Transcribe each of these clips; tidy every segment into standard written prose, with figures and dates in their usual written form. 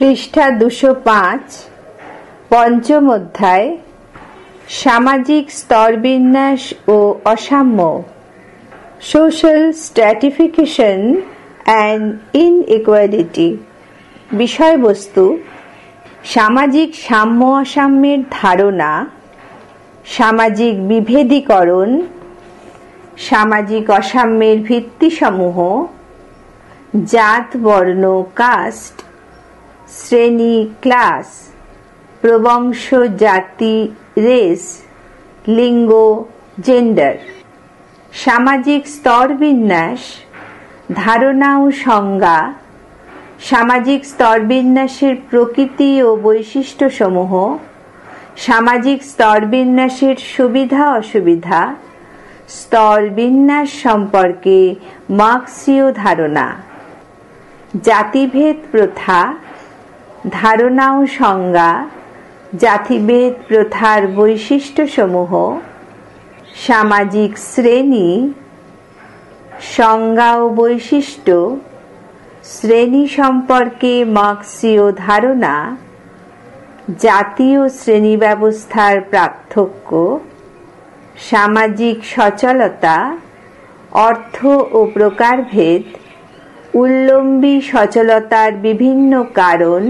পৃষ্ঠা 205 পঞ্চম অধ্যায় সামাজিক স্তরবিন্যাস ও অসাম্য সোশ্যাল স্ট্র্যাটিফিকেশন অ্যান্ড ইনইকুয়ালিটি। বিষয়বস্তু: সামাজিক সাম্য অসাম্যের ধারণা, সামাজিক বিভেদীকরণ, সামাজিক অসাম্যের ভিত্তিসমূহ, জাত বর্ণ কাস্ট, শ্রেণী ক্লাস, প্রবংশ জাতি রেস, লিঙ্গ জেন্ডার। সামাজিক স্তরবিন্যাস, ধারণা ও সংজ্ঞা, সামাজিক স্তরবিন্যাসের প্রকৃতি ও বৈশিষ্ট্যসমূহ, সামাজিক স্তরবিন্যাসের সুবিধা অসুবিধা, স্তরবিন্যাস সম্পর্কে মার্ক্সীয় ধারণা। জাতিভেদ প্রথা, ধারণা ও সংজ্ঞা, জাতিভেদ প্রথার বৈশিষ্ট্যসমূহ, সামাজিক শ্রেণী, সংজ্ঞা ও বৈশিষ্ট্য, শ্রেণী সম্পর্কে মার্ক্সীয় ধারণা, জাতীয় শ্রেণী ব্যবস্থার পার্থক্য, সামাজিক সচলতা, অর্থ ও প্রকারভেদ, উল্লম্বী সচলতার বিভিন্ন কারণ,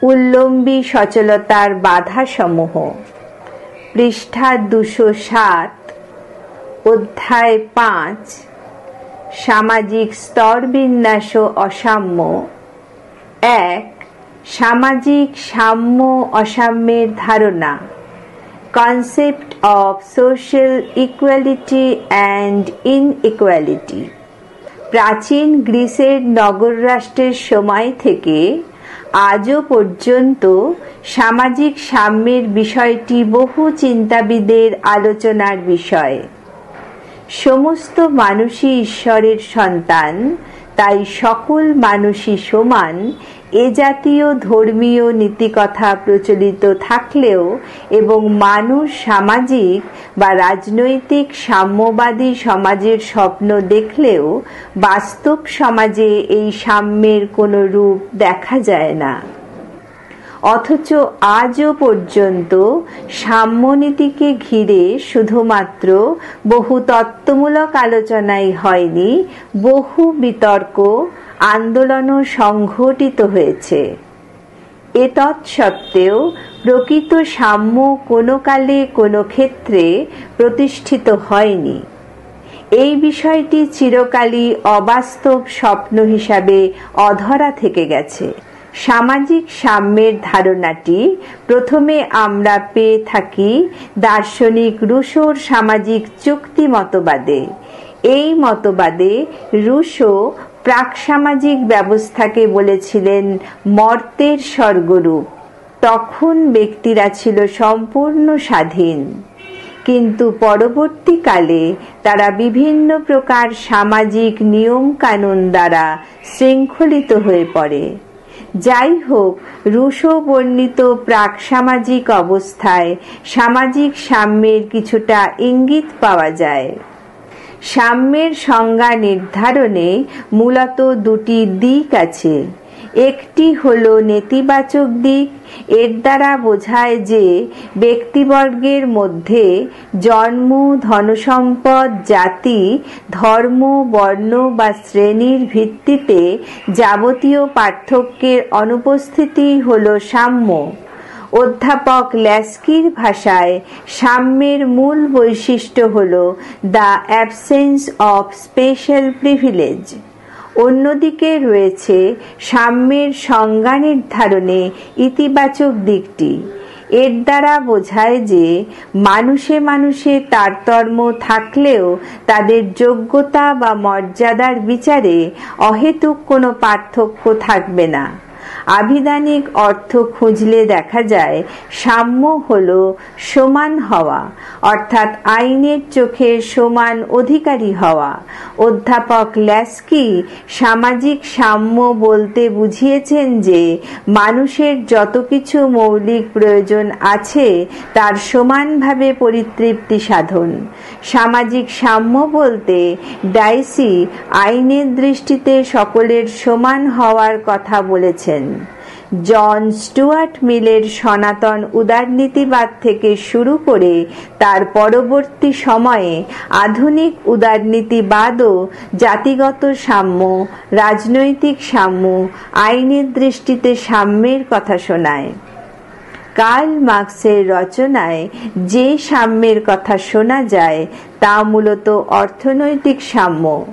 উল্লম্বী সচলতার বাধাসমূহ। পৃষ্ঠা 207 অধ্যায় 5 সামাজিক স্তরবিন্যাস ও অসাম্য। 1. সামাজিক সাম্য অসাম্যের ধারণা। Concept of social equality and inequality. প্রাচীন গ্রিসের নগর রাষ্ট্রের সময় থেকে আজও পর্যন্ত সামাজিক সাম্যের বিষয়টি বহু চিন্তাবিদের আলোচনার বিষয়। সমস্ত মানুষই ঈশ্বরের সন্তান, তাই সকল মানুষই সমান এ জাতীয় ধর্মীয় নীতিকথা প্রচলিত থাকলেও এবং মানুষ সামাজিক বা রাজনৈতিক সাম্যবাদী সমাজের স্বপ্ন দেখলেও বাস্তব সমাজে এই সাম্যের কোনো রূপ দেখা যায় না। অথচ আজও পর্যন্ত সাম্যনীতিকে ঘিরে শুধুমাত্র বহু তত্ত্বমূলক আলোচনাই হয়নি, বহু বিতর্ক আন্দোলনও সংঘটিত হয়েছে। এতৎসত্ত্বেও প্রকৃত সাম্য কোনো কালে কোনো ক্ষেত্রে প্রতিষ্ঠিত হয়নি। এই বিষয়টি চিরকালই অবাস্তব স্বপ্ন হিসাবে অধরা থেকে গেছে। সামাজিক সাম্যের ধারণাটি প্রথমে আমরা পেয়ে থাকি দার্শনিক রুশোর সামাজিক চুক্তি মতবাদে। এই মতবাদে রুশো প্রাক-সামাজিক ব্যবস্থাকে বলেছিলেন মর্তের স্বর্গরূপ। তখন ব্যক্তিরা ছিল সম্পূর্ণ স্বাধীন, কিন্তু পরবর্তীকালে তারা বিভিন্ন প্রকার সামাজিক নিয়ম কানুন দ্বারা শৃঙ্খলিত হয়ে পড়ে। যাই হোক, রুশো বর্ণিত প্রাক-সামাজিক অবস্থায় সামাজিক সাম্যের কিছুটা ইঙ্গিত পাওয়া যায়। সাম্যের সংজ্ঞা নির্ধারণে মূলত দুটি দিক আছে। একটি হলো নেতিবাচক দিক। এর দ্বারা বোঝায় যে ব্যক্তিবর্গের মধ্যে জন্ম, ধনসম্পদ, জাতি, ধর্ম, বর্ণ বা শ্রেণীর ভিত্তিতে যাবতীয় পার্থক্যের অনুপস্থিতি হলো সাম্য। অধ্যাপক ল্যাস্কির ভাষায় সাম্যের মূল বৈশিষ্ট্য হল the absence of special privilege. অন্যদিকে রয়েছে সাম্যের সংজ্ঞা নির্ধারণে ইতিবাচক দিকটি। এর দ্বারা বোঝায় যে মানুষে মানুষে তারতম্য থাকলেও তাদের যোগ্যতা বা মর্যাদার বিচারে অহেতুক কোনো পার্থক্য থাকবে না। আভিধানিক অর্থ খুঁজলে দেখা যায় সাম্য হল সমান হওয়া, অর্থাৎ আইনের চোখে সমান অধিকারী হওয়া। অধ্যাপক ল্যাস্কি সামাজিক সাম্য বলতে বুঝিয়েছেন যে মানুষের যত কিছু মৌলিক প্রয়োজন আছে তার সমানভাবে পরিতৃপ্তি সাধন। সামাজিক সাম্য বলতে ডাইসি আইনের দৃষ্টিতে সকলের সমান হওয়ার কথা বলেছেন। জন স্টুয়ার্ট মিলের সনাতন উদারনীতিবাদ থেকে শুরু করে তার পরবর্তী সময়ে আধুনিক উদারনীতিবাদও জাতিগত সাম্য, রাজনৈতিক সাম্য, আইনের দৃষ্টিতে সাম্যের কথা শোনায়। কার্ল মার্ক্সের রচনায় যে সাম্যের কথা শোনা যায় তা মূলত অর্থনৈতিক সাম্য।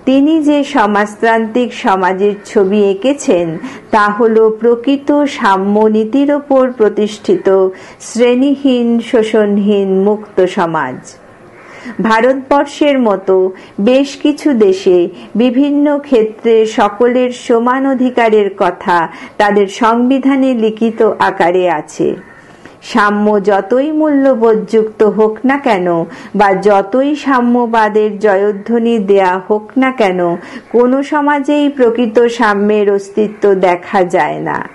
তিনি যে সমাজতান্ত্রিক সমাজের ছবি এঁকেছেন তা হল প্রকৃত সাম্য নীতির ওপর প্রতিষ্ঠিত শ্রেণীহীন, শোষণহীন, মুক্ত সমাজ। ভারতবর্ষের মতো বেশ কিছু দেশে বিভিন্ন ক্ষেত্রে সকলের সমান অধিকারের কথা তাদের সংবিধানে লিখিত আকারে আছে। সাম্য যতই মূল্যবোধযুক্ত হোক না কেন বা যতই সাম্যবাদের জয়ধ্বনি দেয়া হোক না কেন, কোনো সমাজেই প্রকৃত সাম্যের অস্তিত্ব দেখা যায় না।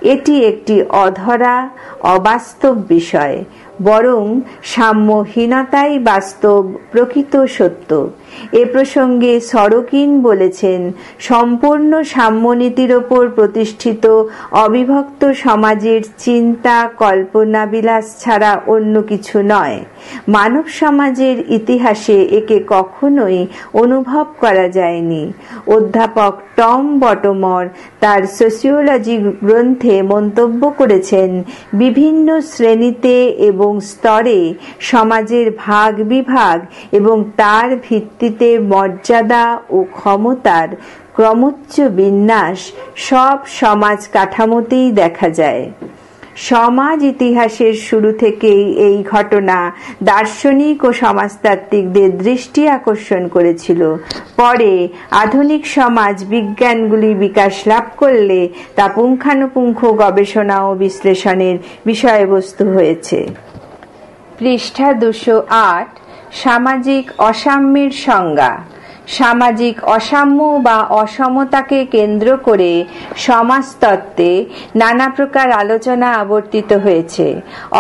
এটি একটি অধরা, অবাস্তব বিষয়। বরং সাম্যহীনতাই বাস্তব, প্রকৃত সত্য। এ প্রসঙ্গে সরোকিন বলেছেন, সম্পূর্ণ সাম্যনীতির ওপর প্রতিষ্ঠিত অবিভক্ত সমাজের চিন্তা, কল্পনা, বিলাস ছাড়া অন্য কিছু নয়। মানব সমাজের ইতিহাসে একে কখনোই অনুভব করা যায়নি। অধ্যাপক টম বটমর তার সোসিওলজি গ্রন্থে মন্তব্য করেছেন, বিভিন্ন শ্রেণীতে এবং স্তরে সমাজের ভাগ বিভাগ এবং তার ভিত্তিতে মর্যাদা ও ক্ষমতার ক্রমোচ্চ বিন্যাস সব সমাজ কাঠামোতেই দেখা যায়। সমাজ ইতিহাসের শুরু থেকেই এই ঘটনা দার্শনিক ও সমাজতাত্ত্বিকদের দৃষ্টি আকর্ষণ করেছিল। পরে আধুনিক সমাজ বিজ্ঞানগুলি বিকাশ লাভ করলে তা পুঙ্খানুপুঙ্খ গবেষণা ও বিশ্লেষণের বিষয়বস্তু হয়েছে। পৃষ্ঠা 208। সামাজিক অসাম্যের সংজ্ঞা। সামাজিক অসাম্য বা অসমতাকে কেন্দ্র করে সমাজতত্ত্বে নানা প্রকার আলোচনা আবর্তিত হয়েছে।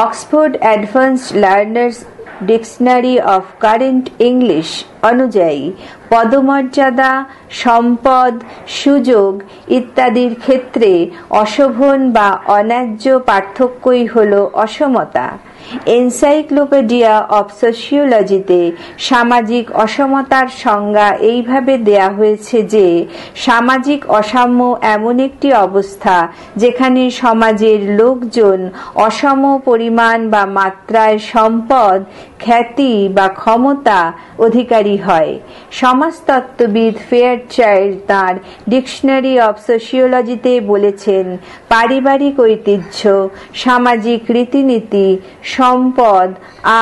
Oxford advanced learners dictionary of current English অনুযায়ী পদমর্যাদা, সম্পদ, সুযোগ ইত্যাদির ক্ষেত্রে অশোভন বা অন্যায্য পার্থক্যই হল অসমতা। এনসাইক্লোপিডিয়া অফ সোশিওলজিতে সামাজিক অসমতার সংজ্ঞা এইভাবে দেয়া হয়েছে যে, সামাজিক অসাম্য এমন একটি অবস্থা যেখানে সমাজের লোকজন অসম পরিমাণ বা মাত্রায় সম্পদ, খ্যাতি বা ক্ষমতা অধিকারী হয়। সমাজতত্ত্ববিদ ফেয়ারচাইল্ড তাঁর ডিকশনারি অফ সোশিওলজিতে বলেছেন, পারিবারিক ঐতিহ্য, সামাজিক রীতিনীতি, সম্পদ,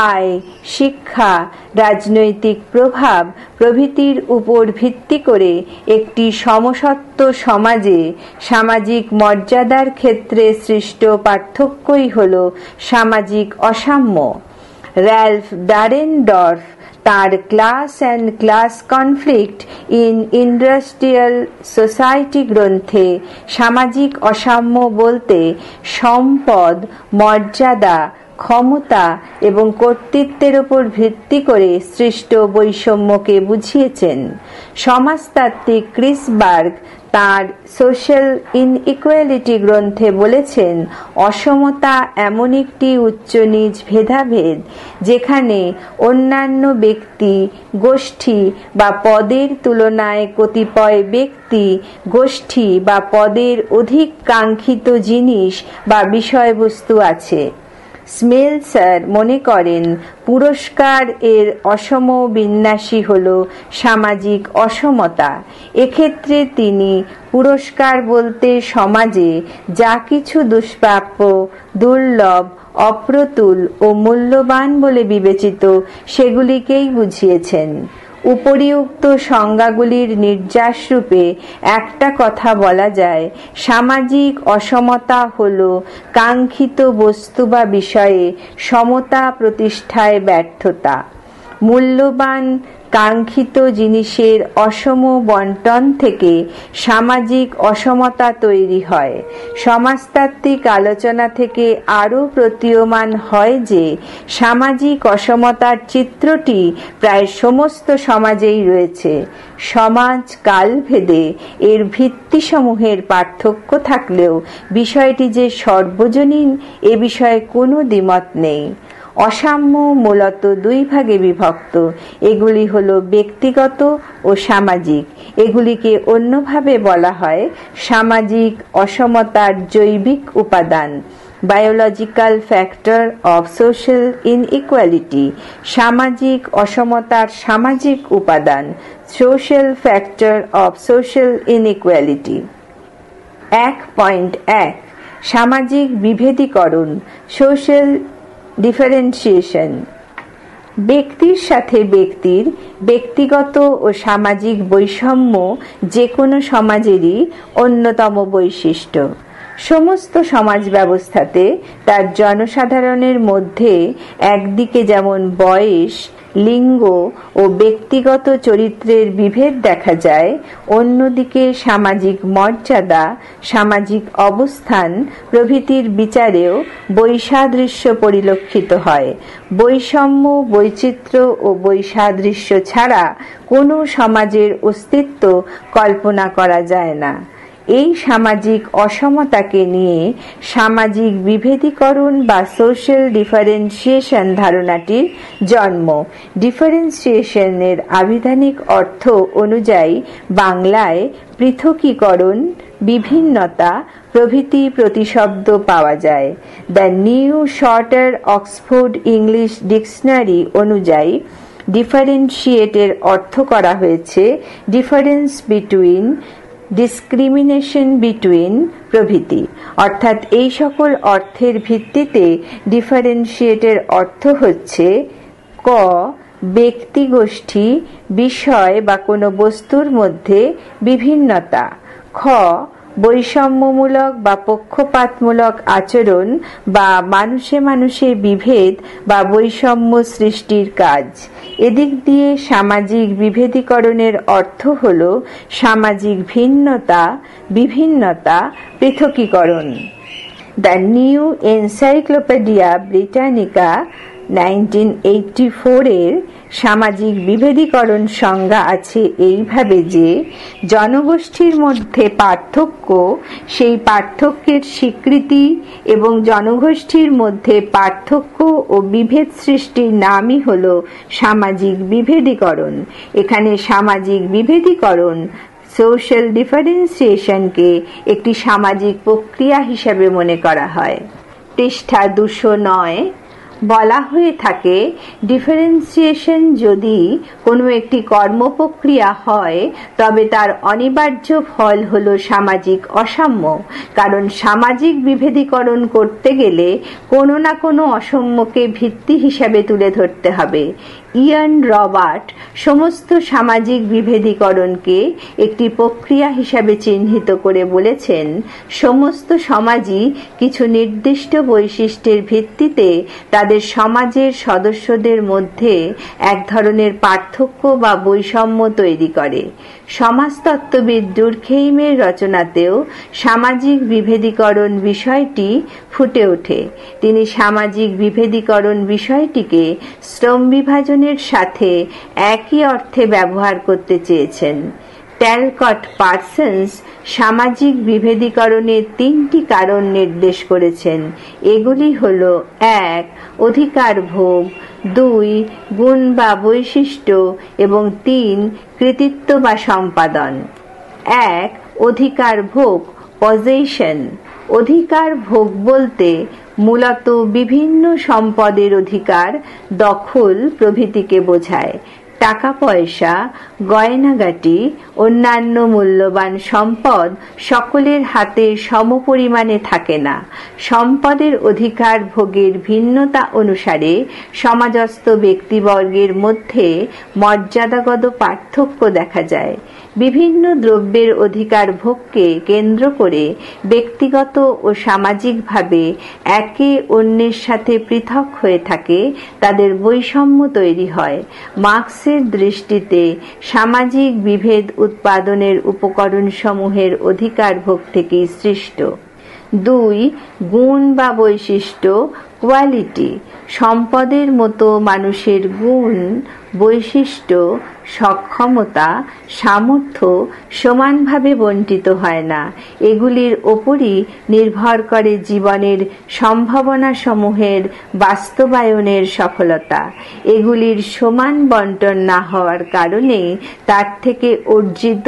আয়, শিক্ষা, রাজনৈতিক প্রভাব প্রভৃতির উপর ভিত্তি করে একটি সমসত্ব সমাজে সামাজিক মর্যাদার ক্ষেত্রে সৃষ্ট পার্থক্যই হল সামাজিক অসাম্য। র্যালফ ডারেনডর্ফ তার class and class conflict in industrial society গ্রন্থে সামাজিক অসাম্য বলতে সম্পদ, মর্যাদা, ক্ষমতা এবং কর্তৃত্বের উপর ভিত্তি করে সৃষ্ট বৈষম্যকে বুঝিয়েছেন। সমাজতাত্ত্বিক ক্রিস বার্গ তাঁর সোশ্যাল ইনইকুয়ালিটি গ্রন্থে বলেছেন, অসমতা এমন একটি উচ্চ নিচ ভেদাভেদ যেখানে অন্যান্য ব্যক্তি, গোষ্ঠী বা পদের তুলনায় কতিপয় ব্যক্তি, গোষ্ঠী বা পদের অধিক কাঙ্ক্ষিত জিনিস বা বিষয়বস্তু আছে। স্মেলসার মনে করেন, পুরস্কার এর অসম বিন্যাসই হল সামাজিক অসমতা। এক্ষেত্রে তিনি পুরস্কার বলতে সমাজে যা কিছু দুষ্প্রাপ্য, দুর্লভ, অপ্রতুল ও মূল্যবান বলে বিবেচিত সেগুলিকেই বুঝিয়েছেন। উপরিউক্ত সংজ্ঞাগুলির নির্যাসরূপে একটা কথা বলা যায়, সামাজিক অসমতা হল কাঙ্ক্ষিত বস্তু বা বিষয়ে সমতা প্রতিষ্ঠায় ব্যর্থতা। মূল্যবান কাঙ্ক্ষিত জিনিসের অসম বন্টন থেকে সামাজিক অসমতা তৈরি হয়। সমাজতাত্ত্বিক আলোচনা থেকে আরও প্রতীয়মান হয় যে সামাজিক অসমতার চিত্রটি প্রায় সমস্ত সমাজেই রয়েছে। সমাজ কালভেদে এর ভিত্তিসমূহের পার্থক্য থাকলেও বিষয়টি যে সর্বজনীন এ বিষয়ে কোনো দ্বিমত নেই। অসাম্য মূলত দুই ভাগে বিভক্ত। এগুলি হলো ব্যক্তিগত ও সামাজিক। এগুলিকে অন্যভাবে বলা হয় সামাজিক অসমতার জৈবিক উপাদান, biological factor of social inequality. সামাজিক অসমতার সামাজিক উপাদান, social factor of social inequality. 1.1 সামাজিক বিভেদীকরণ, সোশ্যাল ডিফারেন্সিয়েশন। ব্যক্তির সাথে ব্যক্তির ব্যক্তিগত ও সামাজিক বৈষম্য যে কোনো সমাজেরই অন্যতম বৈশিষ্ট্য। সমস্ত সমাজ ব্যবস্থাতে তার জনসাধারণের মধ্যে একদিকে যেমন বয়স, লিঙ্গ ও ব্যক্তিগত চরিত্রের বিভেদ দেখা যায়, অন্যদিকে সামাজিক মর্যাদা, সামাজিক অবস্থান প্রভৃতির বিচারেও বৈসাদৃশ্য পরিলক্ষিত হয়। বৈষম্য, বৈচিত্র্য ও বৈসাদৃশ্য ছাড়া কোনো সমাজের অস্তিত্ব কল্পনা করা যায় না। এই সামাজিক অসমতাকে নিয়ে সামাজিক বিভেদীকরণ বা সোশ্যাল ডিফারেন্সিয়েশন ধারণাটির জন্ম। ডিফারেন্সিয়েশনের আবিধানিক অর্থ অনুযায়ী বাংলায় পৃথকীকরণ, বিভিন্নতা প্রভৃতি প্রতিশব্দ পাওয়া যায়। The new shorter Oxford English dictionary অনুযায়ী ডিফারেন্সিয়েটের অর্থ করা হয়েছে ডিফারেন্স বিটুইন, ডিসক্রিমিনেশন বিটুইন প্রভৃতি। অর্থাৎ এই সকল অর্থের ভিত্তিতে ডিফারেন্সিয়েটের অর্থ হচ্ছে ক ব্যক্তি, গোষ্ঠী, বিষয় বা কোনো বস্তুর মধ্যে বিভিন্নতা, খ বৈষম্যমূলক বা পক্ষপাতমূলক আচরণ বা মানুষে মানুষে বিভেদ বা বৈষম্য সৃষ্টির কাজ। এদিক দিয়ে সামাজিক বিভেদীকরণের অর্থ হল সামাজিক ভিন্নতা, বিভিন্নতা, পৃথকীকরণ। দ্য নিউ এনসাইক্লোপিডিয়া ব্রিটানিকা 1984-এর সামাজিক বিভেদীকরণ সংজ্ঞা আছে এইভাবে যে জনগোষ্ঠীর মধ্যে পার্থক্য, সেই পার্থক্যের স্বীকৃতি এবং জনগোষ্ঠীর মধ্যে পার্থক্য ও বিভেদ সৃষ্টির নামই হল সামাজিক বিভেদীকরণ। এখানে সামাজিক বিভেদীকরণ, সোশ্যাল ডিফারেন্সিয়েশনকে একটি সামাজিক প্রক্রিয়া হিসাবে মনে করা হয়। পৃষ্ঠা 209 বলা হয়ে থাকে, ডিফারেন্সিয়েশন যদি কোনো একটি কর্মপ্রক্রিয়া হয় তবে তার অনিবার্য ফল হলো সামাজিক অসাম্য। কারণ সামাজিক বিভেদীকরণ করতে গেলে কোনো না কোনো অসাম্যকে ভিত্তি হিসাবে তুলে ধরতে হবে। ইয়ান রবার্ট সমস্ত সামাজিক বিভেদীকরণকে একটি প্রক্রিয়া হিসাবে চিহ্নিত করে বলেছেন, সমস্ত সমাজই কিছু নির্দিষ্ট বৈশিষ্ট্যের ভিত্তিতে তাদের সমাজের সদস্যদের মধ্যে এক ধরনের পার্থক্য বা বৈষম্য তৈরি করে। সমাজতত্ত্ববিদ ডুরখেইমের রচনাতেও সামাজিক বিভেদীকরণ বিষয়টি ফুটে ওঠে। তিনি সামাজিক বিভেদীকরণ বিষয়টিকে শ্রম বিভাজনের সাথে একই অর্থে ব্যবহার করতে চেয়েছেন। ট্যালকট পার্সন্স সামাজিক বিভেদীকরণের 3টি কারণ নির্দেশ করেছেন। এগুলি হল: 1 অধিকার ভোগ, 2 গুণ বা বৈশিষ্ট্য এবং 3 কৃতিত্ব বা সম্পাদন। 1 অধিকার ভোগ, পজেশন। অধিকার ভোগ বলতে মূলত বিভিন্ন সম্পদের অধিকার, দখল প্রভৃতিকে বোঝায়। টাকা পয়সা, গয়নাগাটি, অন্যান্য মূল্যবান সম্পদ সকলের হাতে সমপরিমাণে থাকে না। সম্পদের অধিকার ভোগের ভিন্নতা অনুসারে সমাজস্থ ব্যক্তিবর্গের মধ্যে মর্যাদাগত পার্থক্য দেখা যায়। বিভিন্ন দ্রব্যের অধিকার ভোগকে কেন্দ্র করে ব্যক্তিগত ও সামাজিকভাবে একে অন্যের সাথে পৃথক হয়ে থাকে, তাদের বৈষম্য তৈরি হয়। মার্ক্সের দৃষ্টিতে সামাজিক বিভেদ উৎপাদনের উপকরণসমূহের অধিকার ভোগ থেকেই সৃষ্ট। 2. গুণ বা বৈশিষ্ট্য, কোয়ালিটি। সম্পদের মতো মানুষের গুণ, বৈশিষ্ট্য, সক্ষমতা, সামর্থ্য সমানভাবে বণ্টিত হয় না। এগুলির ওপরই নির্ভর করে জীবনের সম্ভাবনাসমূহের বাস্তবায়নের সফলতা। এগুলির সমান বণ্টন না হওয়ার কারণে তার থেকে অর্জিত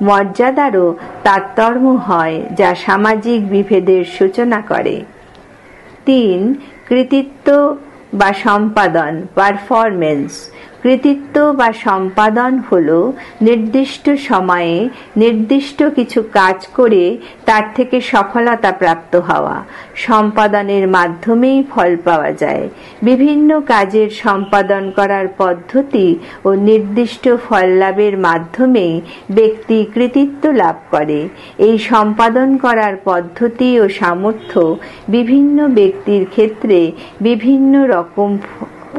মর্যাদারও তারতম্য হয়, যা সামাজিক বিভেদের সূচনা করে। 3. কৃতিত্ব বা সম্পাদন, পারফরমেন্স। কৃতিত্ব বা সম্পাদন হল নির্দিষ্ট সময়ে নির্দিষ্ট কিছু কাজ করে তার থেকে সফলতা প্রাপ্ত হওয়া। সম্পাদনের মাধ্যমেই ফল পাওয়া যায়। বিভিন্ন কাজের সম্পাদন করার পদ্ধতি ও নির্দিষ্ট ফল লাভের মাধ্যমেই ব্যক্তি কৃতিত্ব লাভ করে। এই সম্পাদন করার পদ্ধতি ও সামর্থ্য বিভিন্ন ব্যক্তির ক্ষেত্রে বিভিন্ন রকম,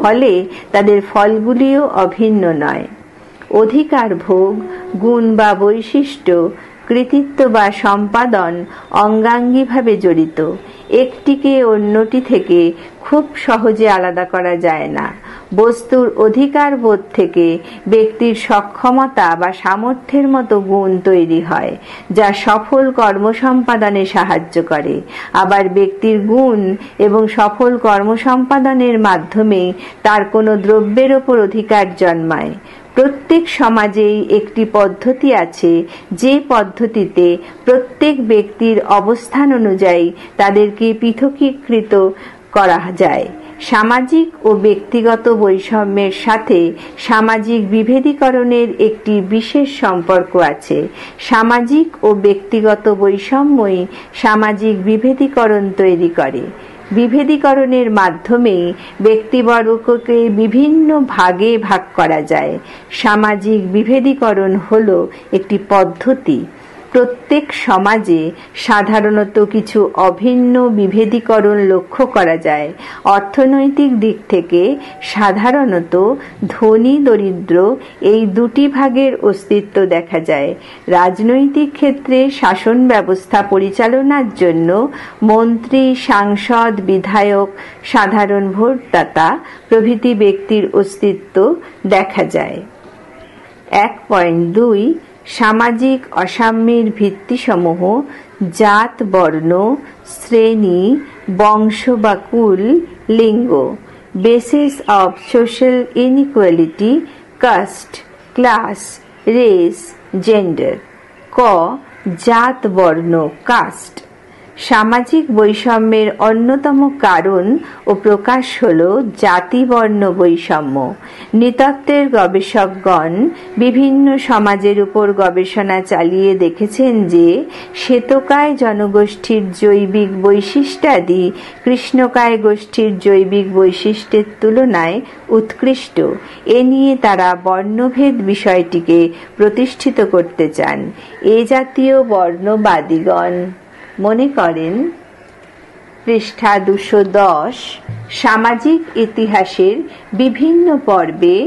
ফলে তাদের ফলগুলিও অভিন্ন নয়। অধিকার ভোগ, গুণ বা বৈশিষ্ট্য, কৃতিত্ব বা সম্পাদন অঙ্গাঙ্গিভাবে জড়িত। একটিকে অন্যটি থেকে খুব সহজে আলাদা করা যায় না। বস্তুর অধিকার বোধ থেকে ব্যক্তির সক্ষমতা বা সামর্থ্যের মতো গুণ তৈরি হয়, যা সফল কর্মসম্পাদনে সাহায্য করে। আবার ব্যক্তির গুণ এবং সফল কর্মসম্পাদনের মাধ্যমে তার কোনো দ্রব্যের ওপর অধিকার জন্মায়। প্রত্যেক সমাজেই একটি পদ্ধতি আছে, যে পদ্ধতিতে প্রত্যেক ব্যক্তির অবস্থান অনুযায়ী তাদেরকে পৃথকীকৃত করা যায়। সামাজিক ও ব্যক্তিগত বৈষম্যের সাথে সামাজিক বিভেদীকরণের একটি বিশেষ সম্পর্ক আছে। সামাজিক ও ব্যক্তিগত বৈষম্যই সামাজিক বিভেদীকরণ তৈরি করে। বিভেদীকরণের মাধ্যমে ব্যক্তিবর্গকে বিভিন্ন ভাগে ভাগ করা যায়। সামাজিক বিভেদীকরণ হল একটি পদ্ধতি। প্রত্যেক সমাজে সাধারণত কিছু অভিন্ন বিভেদীকরণ লক্ষ্য করা যায়। অর্থনৈতিক দিক থেকে সাধারণত ধনী দরিদ্র এই দুটি ভাগের অস্তিত্ব দেখা যায়। রাজনৈতিক ক্ষেত্রে শাসন ব্যবস্থা পরিচালনার জন্য মন্ত্রী, সাংসদ, বিধায়ক, সাধারণ ভোটদাতা প্রভৃতি ব্যক্তির অস্তিত্ব দেখা যায়। 1.2 সামাজিক অসাম্যের ভিত্তিসমূহ, জাত, বর্ণ, শ্রেণী, বংশ বা কুল, লিঙ্গ। Basis of social inequality, caste, class, race, gender. ক. জাত, বর্ণ, কাস্ট। সামাজিক বৈষম্যের অন্যতম কারণ ও প্রকাশ হল জাতি বর্ণ বৈষম্য। নৃতত্ত্বের গবেষকগণ বিভিন্ন সমাজের উপর গবেষণা চালিয়ে দেখেছেন যে শ্বেতকায় জনগোষ্ঠীর জৈবিক বৈশিষ্ট্যাদি কৃষ্ণকায় গোষ্ঠীর জৈবিক বৈশিষ্ট্যের তুলনায় উৎকৃষ্ট। এ নিয়ে তারা বর্ণভেদ বিষয়টিকে প্রতিষ্ঠিত করতে চান। এ জাতীয় বর্ণবাদীগণ মনে করেন, পৃষ্ঠা 210, সামাজিক ইতিহাসের বিভিন্ন পর্বে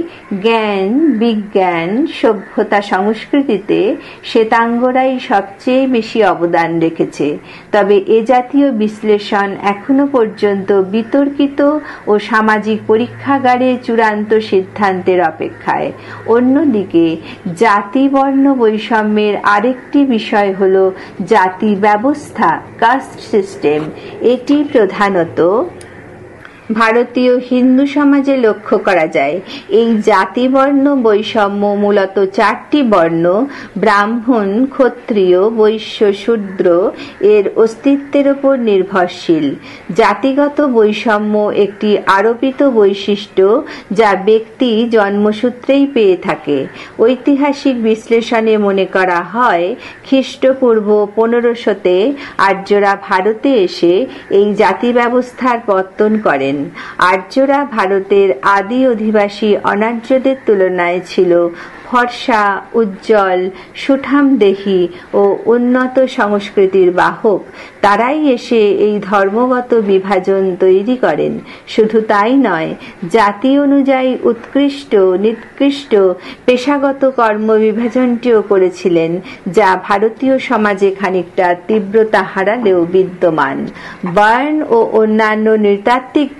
জ্ঞান, বিজ্ঞান, সভ্যতা, সংস্কৃতিতে শ্বেতাঙ্গরাই সবচেয়ে বেশি অবদান রেখেছে। তবে এ জাতীয় বিশ্লেষণ এখনো পর্যন্ত বিতর্কিত ও সামাজিক পরীক্ষাগারে চূড়ান্ত সিদ্ধান্তের অপেক্ষায়। অন্যদিকে জাতি বর্ণ বৈষম্যের আরেকটি বিষয় হল জাতি ব্যবস্থা, কাস্ট সিস্টেম। এটি প্রধানত ভারতীয় হিন্দু সমাজে লক্ষ্য করা যায়। এই জাতিবর্ণ বৈষম্য মূলত চারটি বর্ণ, ব্রাহ্মণ, ক্ষত্রিয়, বৈশ্য, শূদ্র এর অস্তিত্বের উপর নির্ভরশীল। জাতিগত বৈষম্য একটি আরোপিত বৈশিষ্ট্য যা ব্যক্তি জন্মসূত্রেই পেয়ে থাকে। ঐতিহাসিক বিশ্লেষণে মনে করা হয় খ্রিস্টপূর্ব 1500-তে আর্যরা ভারতে এসে এই জাতি ব্যবস্থার পত্তন করেন। আর্যরা ভারতের আদি অধিবাসী অনার্যদের তুলনায় ছিল ফর্সা, উজ্জ্বল, সুঠামদেহী ও উন্নত সংস্কৃতির বাহক। তারাই এসে এই ধর্মগত বিভাজন তৈরি করেন। শুধু তাই নয়, জাতি অনুযায়ী উৎকৃষ্ট নিকৃষ্ট পেশাগত কর্ম বিভাজনটিও করেছিলেন, যা ভারতীয় সমাজে খানিকটা তীব্রতা হারালেও বিদ্যমান। বার্ন ও অন্যান্য নৃতাত্ত্বিক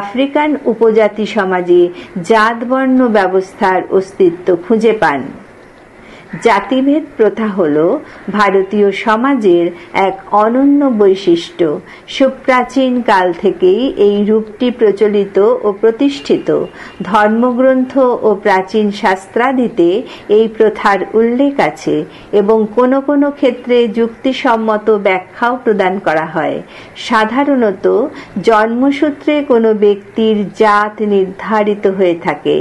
আফ্রিকান উপজাতি সমাজে জাতবর্ণ ব্যবস্থার অস্তিত্ব খুঁজে পান। জাতিভেদ প্রথা হল ভারতীয় সমাজের এক অনন্য বৈশিষ্ট্য। সুপ্রাচীন কাল থেকেই এই রূপটি প্রচলিত ও প্রতিষ্ঠিত। ধর্মগ্রন্থ ও প্রাচীন শাস্ত্রাদিতে এই প্রথার উল্লেখ আছে এবং কোনো কোনো ক্ষেত্রে যুক্তিসম্মত ব্যাখ্যাও প্রদান করা হয়। সাধারণত জন্মসূত্রে কোনো ব্যক্তির জাত নির্ধারিত হয়ে থাকে।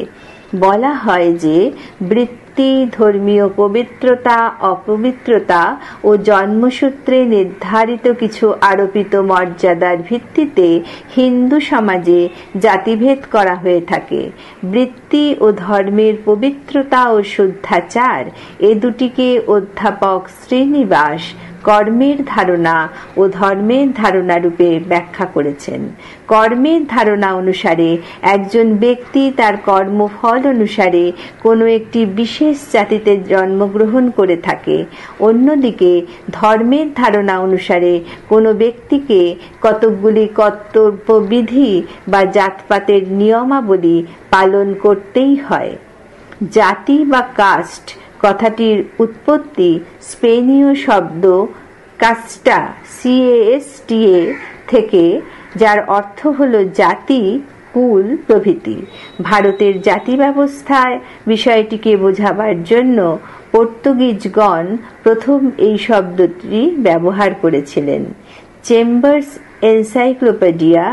বলা হয় যে বৃত্তি, ধর্মীয় পবিত্রতা, অপবিত্রতা ও জন্মসূত্রে নির্ধারিত কিছু আরোপিত মর্যাদার ভিত্তিতে হিন্দু সমাজে জাতিভেদ করা হয়ে থাকে। বৃত্তি ও ধর্মের পবিত্রতা ও শুদ্ধাচার এ দুটিকে অধ্যাপক শ্রীনিবাস কর্মের ধারণা ও ধর্মের ধারণা রূপে ব্যাখ্যা করেছেন। কর্মের ধারণা অনুসারে একজন ব্যক্তি তার কর্মফল অনুসারে কোনো একটি বিশেষ জাতিতে জন্মগ্রহণ করে থাকে। অন্যদিকে ধর্মের ধারণা অনুসারে কোনো ব্যক্তিকে কতকগুলি কর্তব্যবিধি বা জাতপাতের নিয়মাবলী পালন করতেই হয়। জাতি বা কাস্ট কথাটির উৎপত্তি স্পেনীয় শব্দ কাস্টা CASTA থেকে, যার অর্থ হল জাতি, কুল প্রভৃতি। ভারতের জাতি ব্যবস্থায় বিষয়টিকে বোঝাবার জন্য পর্তুগিজগণ প্রথম এই শব্দটি ব্যবহার করেছিলেন। চেম্বার্স এনসাইক্লোপিডিয়া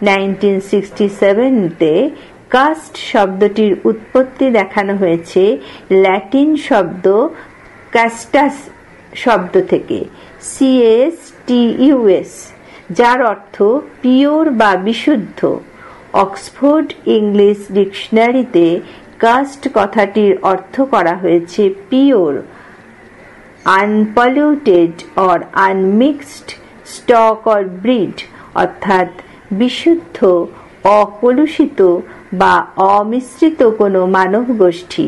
1967-তে কাস্ট শব্দটির উৎপত্তি দেখানো হয়েছে ল্যাটিন শব্দ কাস্টাস শব্দ থেকে CASTUS, যার অর্থ পিওর বা বিশুদ্ধ। অক্সফোর্ড ইংলিশ ডিকশনারিতে কাস্ট কথাটির অর্থ করা হয়েছে pure, unpolluted or unmixed stock or breed, অর্থাৎ বিশুদ্ধ, অকলুষিত বা অমিশ্রিত কোনো মানব গোষ্ঠী।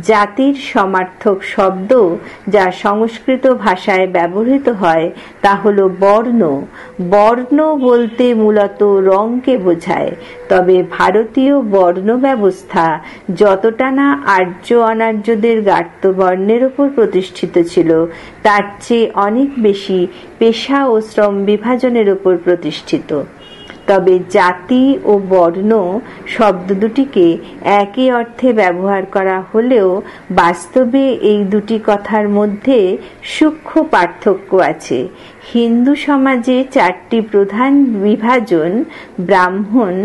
জাতির সমার্থক শব্দ যা সংস্কৃত ভাষায় ব্যবহৃত হয় তা হল বর্ণ। বর্ণ বলতে মূলত রঙকে বোঝায়। তবে ভারতীয় বর্ণ ব্যবস্থা যতটা না আর্য অনার্যদের গার্ত্যবর্ণের উপর প্রতিষ্ঠিত ছিল, তার চেয়ে অনেক বেশি পেশা ও শ্রম বিভাজনের উপর প্রতিষ্ঠিত। তবে জাতি ও বর্ণ শব্দ দুটিকে একই অর্থে ব্যবহার করা হলেও বাস্তবে এই দুটি কথার মধ্যে সূক্ষ্ম পার্থক্য আছে। হিন্দু সমাজে চারটি প্রধান বিভাজন ব্রাহ্মণ,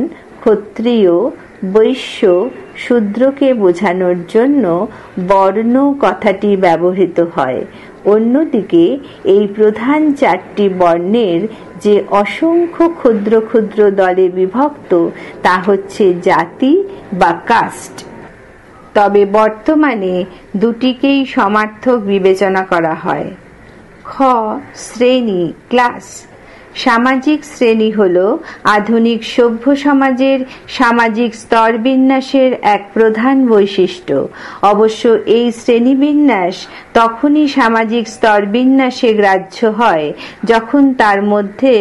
ক্ষত্রিয়, বৈশ্য, শূদ্রকে বোঝানোর জন্য বর্ণ কথাটি ব্যবহৃত হয়। অন্যদিকে এই প্রধান চারটি বর্ণের যে অসংখ্য ক্ষুদ্র ক্ষুদ্র দলে বিভক্ত তা হচ্ছে জাতি বা কাস্ট। তবে বর্তমানে দুটিকেই সমার্থক বিবেচনা করা হয়। খ. শ্রেণী, ক্লাস। সামাজিক শ্রেণী হল আধুনিক সভ্য সমাজের সামাজিক স্তরবিন্যাসের এক প্রধান বৈশিষ্ট্য। অবশ্য এই শ্রেণীবিন্যাস তখনই সামাজিক স্তরবিন্যাসে গ্রাহ্য হয় যখন তার মধ্যে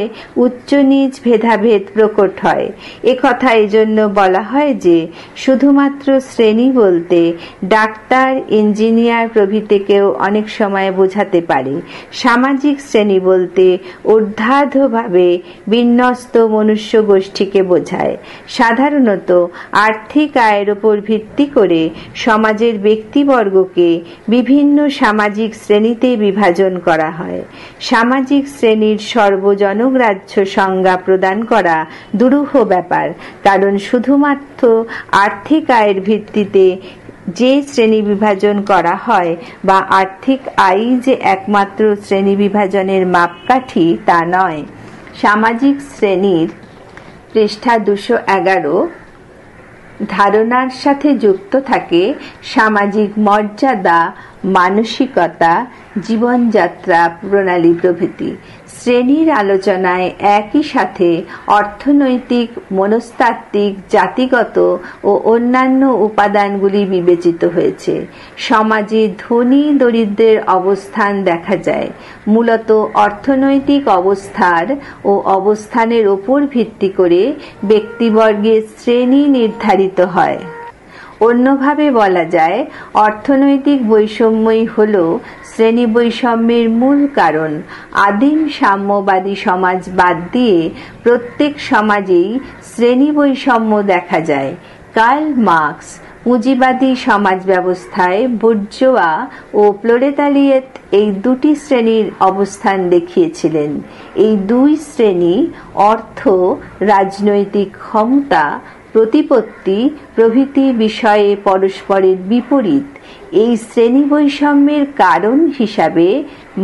উচ্চ নীচ ভেদাভেদ প্রকট হয়। একথা এজন্য বলা হয় যে শুধুমাত্র শ্রেণী বলতে ডাক্তার, ইঞ্জিনিয়ার প্রভৃতিকেও অনেক সময় বোঝাতে পারে। সামাজিক শ্রেণী বলতে ঊর্ধ্বাধভাবে বিন্যস্ত মনুষ্য গোষ্ঠীকে বোঝায়। সাধারণত আর্থিক আয়ের উপর ভিত্তি করে সমাজের ব্যক্তিবর্গকে বিভিন্ন সামাজিক শ্রেণীতে বিভাজন করা হয়। সামাজিক শ্রেণীর সর্বজনগ্রাহ্য সংজ্ঞা প্রদান করা দুরূহ ব্যাপার, কারণ শুধুমাত্র আর্থিক আয়ের ভিত্তিতে যে শ্রেণী বিভাজন করা হয় বা আর্থিক আয়ই যে একমাত্র শ্রেণী বিভাজনের মাপকাঠি তা নয়। সামাজিক শ্রেণীর পৃষ্ঠা 211 ধারণার সাথে যুক্ত থাকে সামাজিক মর্যাদা, মানসিকতা, জীবনযাত্রা প্রণালী প্রভৃতি। শ্রেণীর আলোচনায় একই সাথে অর্থনৈতিক, মনস্তাত্ত্বিক, জাতিগত ও অন্যান্য উপাদানগুলি বিবেচিত হয়েছে। সমাজে ধনী দরিদ্রের অবস্থান দেখা যায় মূলত অর্থনৈতিক অবস্থার ও অবস্থানের উপর ভিত্তি করে ব্যক্তিবর্গের শ্রেণী নির্ধারিত হয়। অন্যভাবে বলা যায়, অর্থনৈতিক বৈষম্যই হল শ্রেণী বৈষম্যের মূল কারণ। আদিম সাম্যবাদী সমাজ বাদ দিয়ে প্রত্যেক সমাজেই শ্রেণী বৈষম্য দেখা যায়। কার্ল মার্কস পুঁজিবাদী সমাজ ব্যবস্থায় বুর্জোয়া ও প্রোলেতারিয়েট এই দুটি শ্রেণীর অবস্থান দেখিয়েছিলেন। এই দুই শ্রেণী অর্থ, রাজনৈতিক ক্ষমতা, প্রতিপত্তি প্রভৃতি বিষয়ে পরস্পরের বিপরীত। এই শ্রেণী বৈষম্যের কারণ হিসাবে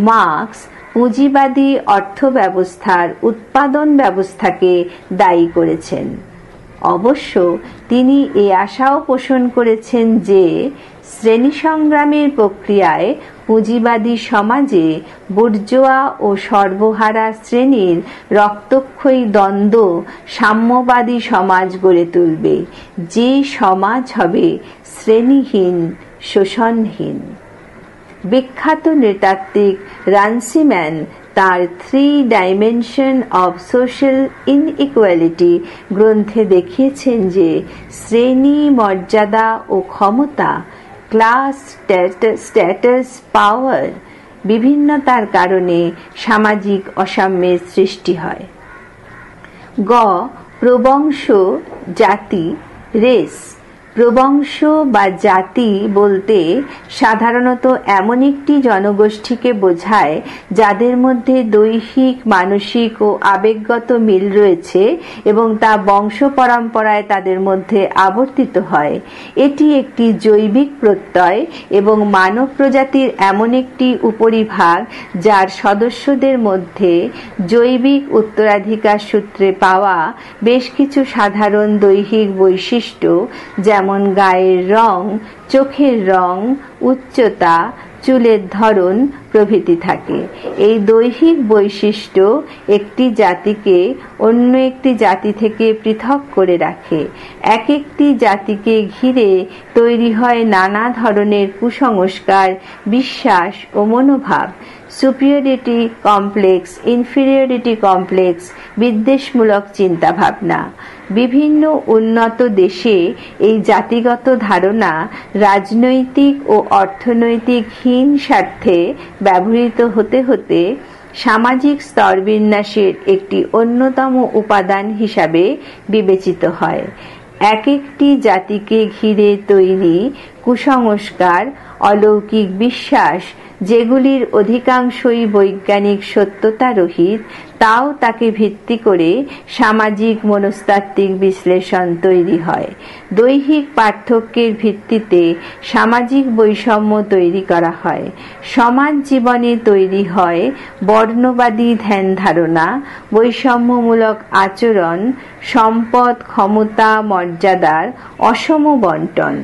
মার্কস পুঁজিবাদী অর্থব্যবস্থার উৎপাদন ব্যবস্থাকে দায়ী করেছেন। অবশ্য তিনি এ আশাও পোষণ করেছেন যে শ্রেণী সংগ্রামের প্রক্রিয়ায় পুঁজিবাদী সমাজে বুর্জোয়া ও সর্বহারা শ্রেণীর রক্তক্ষয়ী দ্বন্দ্ব সাম্যবাদী সমাজ গড়ে তুলবে, যে সমাজ হবে শ্রেণীহীন, শোষণহীন। বিখ্যাত নৃতাত্ত্বিক রানসিম্যান তার 3 Dimensions of Social Inequality গ্রন্থে দেখিয়েছেন যে শ্রেণী, মর্যাদা ও ক্ষমতা, ক্লাস, স্ট্যাটাস, পাওয়ার বিভিন্নতার কারণে সামাজিক অসাম্যের সৃষ্টি হয়। প্রবংশ, জাতি, রেস। প্রবংশ বা জাতি বলতে সাধারণত এমন একটি জনগোষ্ঠীকে বোঝায় যাদের মধ্যে দৈহিক, মানসিক ও আবেগগত মিল রয়েছে এবং তা বংশ পরম্পরায় তাদের মধ্যে আবর্তিত হয়। এটি একটি জৈবিক প্রত্যয় এবং মানব প্রজাতির এমন একটি উপরিভাগ যার সদস্যদের মধ্যে জৈবিক উত্তরাধিকার সূত্রে পাওয়া বেশ কিছু সাধারণ দৈহিক বৈশিষ্ট্য, যেমন গায়ের রং, চোখের রং, উচ্চতা, চুলের ধরন প্রভৃতি থাকে। এই দৈহিক বৈশিষ্ট্য একটি জাতিকে অন্য একটি জাতি থেকে পৃথক করে রাখে। এক একটি জাতিকে ঘিরে তৈরি হয় নানা ধরনের কুসংস্কার, বিশ্বাস ও মনোভাব। সুপিরিয়রিটি কমপ্লেক্স, ইনফিরিয়রিটি কমপ্লেক্স, বিদ্বেষমূলক চিন্তাভাবনা। বিভিন্ন উন্নত দেশে এই জাতিগত ধারণা রাজনৈতিক ও অর্থনৈতিক হীন স্বার্থে ব্যবহৃত হতে হতে সামাজিক স্তরবিন্যাসের একটি অন্যতম উপাদান হিসাবে বিবেচিত হয়। এক একটি জাতিকে ঘিরে তৈরি কুসংস্কার, অলৌকিক বিশ্বাস, যেগুলির অধিকাংশই বৈজ্ঞানিক সত্যতা রহিত, তাও তাকে ভিত্তি করে সামাজিক মনস্তাত্ত্বিক বিশ্লেষণ তৈরি হয়। দৈহিক পার্থক্যের ভিত্তিতে সামাজিক বৈষম্য তৈরি করা হয়। সমাজ জীবনে তৈরি হয় বর্ণবাদী ধ্যান ধারণা, বৈষম্যমূলক আচরণ, সম্পদ, ক্ষমতা, মর্যাদার অসম বন্টন।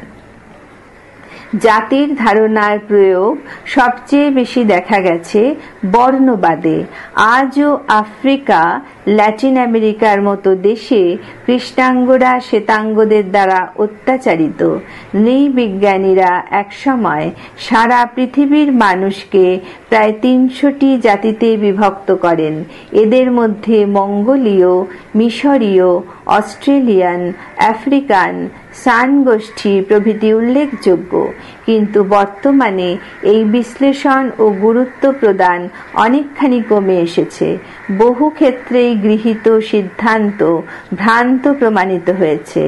জাতির ধারণার প্রয়োগ সবচেয়ে বেশি দেখা গেছে বর্ণবাদে। আজও আফ্রিকা, ল্যাটিন আমেরিকার মতো দেশে কৃষ্ণাঙ্গরা শ্বেতাঙ্গদের দ্বারা অত্যাচারিত। নৃবিজ্ঞানীরা একসময় সারা পৃথিবীর মানুষকে প্রায় 300টি জাতিতে বিভক্ত করেন। এদের মধ্যে মঙ্গোলীয়, মিশরীয়, অস্ট্রেলিয়ান, আফ্রিকান, সান গোষ্ঠী প্রভৃতি উল্লেখযোগ্য। কিন্তু বর্তমানে এই বিশ্লেষণ ও গুরুত্ব প্রদান অনেকখানি কমে এসেছে। বহু ক্ষেত্রেই গৃহীত সিদ্ধান্ত ভ্রান্ত প্রমাণিত হয়েছে।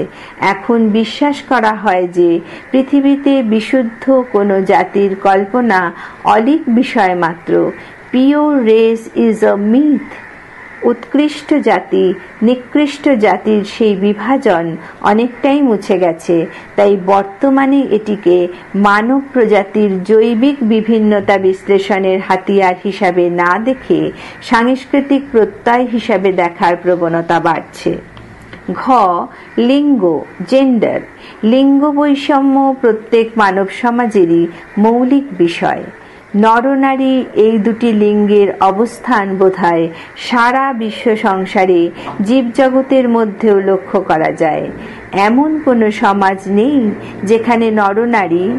এখন বিশ্বাস করা হয় যে পৃথিবীতে বিশুদ্ধ কোনো জাতির কল্পনা অলীক বিষয় মাত্র। Pure race is a myth. উৎকৃষ্ট জাতি, নিকৃষ্ট জাতির সেই বিভাজন অনেকটাই মুছে গেছে। তাই বর্তমানে এটিকে মানব প্রজাতির জৈবিক বিভিন্নতা বিশ্লেষণের হাতিয়ার হিসাবে না দেখে সাংস্কৃতিক প্রত্যয় হিসাবে দেখার প্রবণতা বাড়ছে। ঘ. লিঙ্গ, জেন্ডার। লিঙ্গ বৈষম্য প্রত্যেক মানব সমাজেরই মৌলিক বিষয়। নরনারী এই দুটি লিঙ্গের অবস্থান বোধহয় সারা বিশ্ব সংসারে জীবজগতের মধ্যেও লক্ষ্য করা যায়। এমন কোনো সমাজ নেই যেখানে নরনারী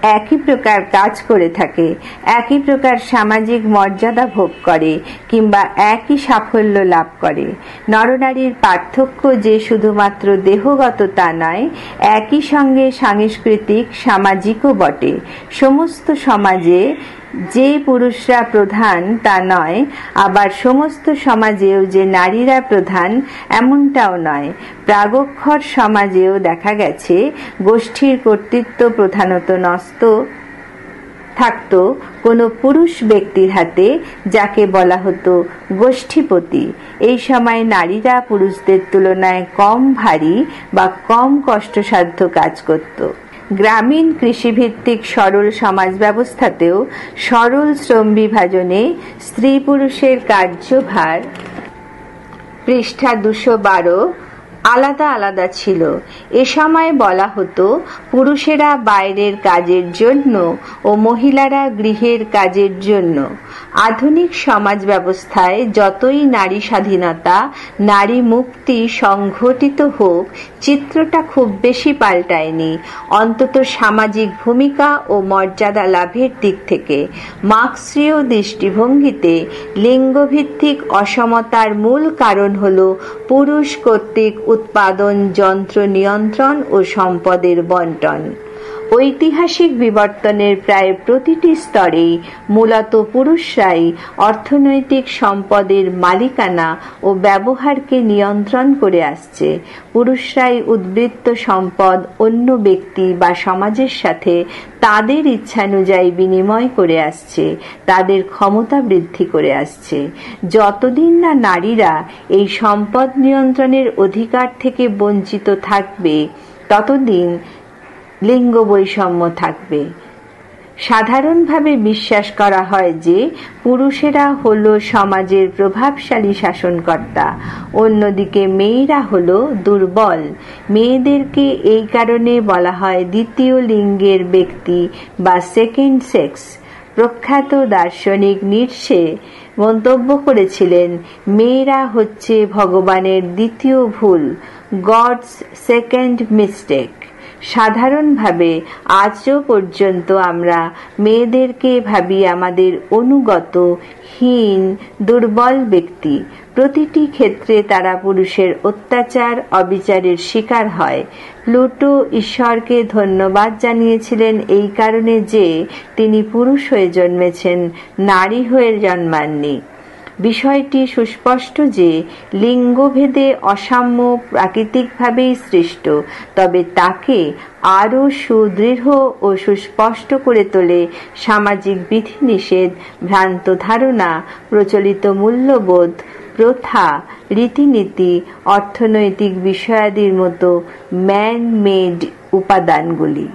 একই প্রকার কাজ করে থাকে, একই প্রকার সামাজিক মর্যাদা ভোগ করে কিংবা একই সাফল্য লাভ করে। নরনারীর পার্থক্য যে শুধুমাত্র দেহগত তা নয়, একই সঙ্গে সাংস্কৃতিক, সামাজিকও বটে। সমস্ত সমাজে যে পুরুষরা প্রধান তা নয়, আবার সমস্ত সমাজেও যে নারীরা প্রধান এমনটাও নয়। প্রাগক্ষর সমাজেও দেখা গেছে গোষ্ঠীর কর্তৃত্ব প্রধানত থাকত কোনো পুরুষ ব্যক্তির হাতে, যাকে বলা হতো গোষ্ঠীপতি। এই সময় নারীরা পুরুষদের তুলনায় কম ভারী বা কম কষ্টসাধ্য কাজ করত। গ্রামীণ কৃষিভিত্তিক সরল সমাজ ব্যবস্থাতেও সরল শ্রম বিভাজনে স্ত্রী পুরুষের কার্যভার, পৃষ্ঠা 212, আলাদা আলাদা ছিল। এ সময় বলা হতো পুরুষেরা বাইরের কাজের জন্য ও মহিলারা গৃহের কাজের জন্য। আধুনিক সমাজ ব্যবস্থায় যতই নারী স্বাধীনতা, নারী মুক্তি সংঘটিত হোক, চিত্রটা খুব বেশি পাল্টায়নি, অন্তত সামাজিক ভূমিকা ও মর্যাদা লাভের দিক থেকে। মার্ক্সীয় দৃষ্টিভঙ্গিতে লিঙ্গভিত্তিক অসমতার মূল কারণ হল পুরুষ কর্তৃক উৎপাদন যন্ত্র নিয়ন্ত্রণ ও সম্পদের বণ্টন। ঐতিহাসিক বিবর্তনের প্রায় প্রতিটি স্তরেই মূলত পুরুষরাই অর্থনৈতিক সম্পদের মালিকানা ও ব্যবহারকে নিয়ন্ত্রণ করে আসছে। পুরুষরাই উদ্বৃত্ত সম্পদ অন্য ব্যক্তি বা সমাজের সাথে তাদের ইচ্ছানুযায়ী বিনিময় করে আসছে, তাদের ক্ষমতা বৃদ্ধি করে আসছে। যতদিন না নারীরা এই সম্পদ নিয়ন্ত্রণের অধিকার থেকে বঞ্চিত থাকবে, ততদিন লিঙ্গ বৈষম্য থাকবে। সাধারণভাবে বিশ্বাস করা হয় যে পুরুষেরা হলো সমাজের প্রভাবশালী শাসনকর্তা, অন্যদিকে মেয়েরা হলো দুর্বল। মেয়েদেরকে এই কারণে বলা হয় দ্বিতীয় লিঙ্গের ব্যক্তি বা সেকেন্ড সেক্স। প্রখ্যাত দার্শনিক নিটশে মন্তব্য করেছিলেন, মেয়েরা হচ্ছে ভগবানের দ্বিতীয় ভুল, গডস সেকেন্ড মিস্টেক। সাধারণভাবে আজও পর্যন্ত আমরা মেয়েদেরকে ভাবি আমাদের অনুগত, হীন, দুর্বল ব্যক্তি। প্রতিটি ক্ষেত্রে তারা পুরুষের অত্যাচার, অবিচারের শিকার হয়। প্লুটো ঈশ্বরকে ধন্যবাদ জানিয়েছিলেন এই কারণে যে তিনি পুরুষ হয়ে জন্মেছেন, নারী হয়ে জন্মাননি। বিষয়টি সুস্পষ্ট যে লিঙ্গভেদে অসাম্য প্রাকৃতিকভাবেই সৃষ্ট, তবে তাকে আরও সুদৃঢ় ও সুস্পষ্ট করে তোলে সামাজিক বিধিনিষেধ, ভ্রান্ত ধারণা, প্রচলিত মূল্যবোধ, প্রথা, রীতিনীতি, অর্থনৈতিক বিষয়াদির মতো ম্যান মেড উপাদানগুলি।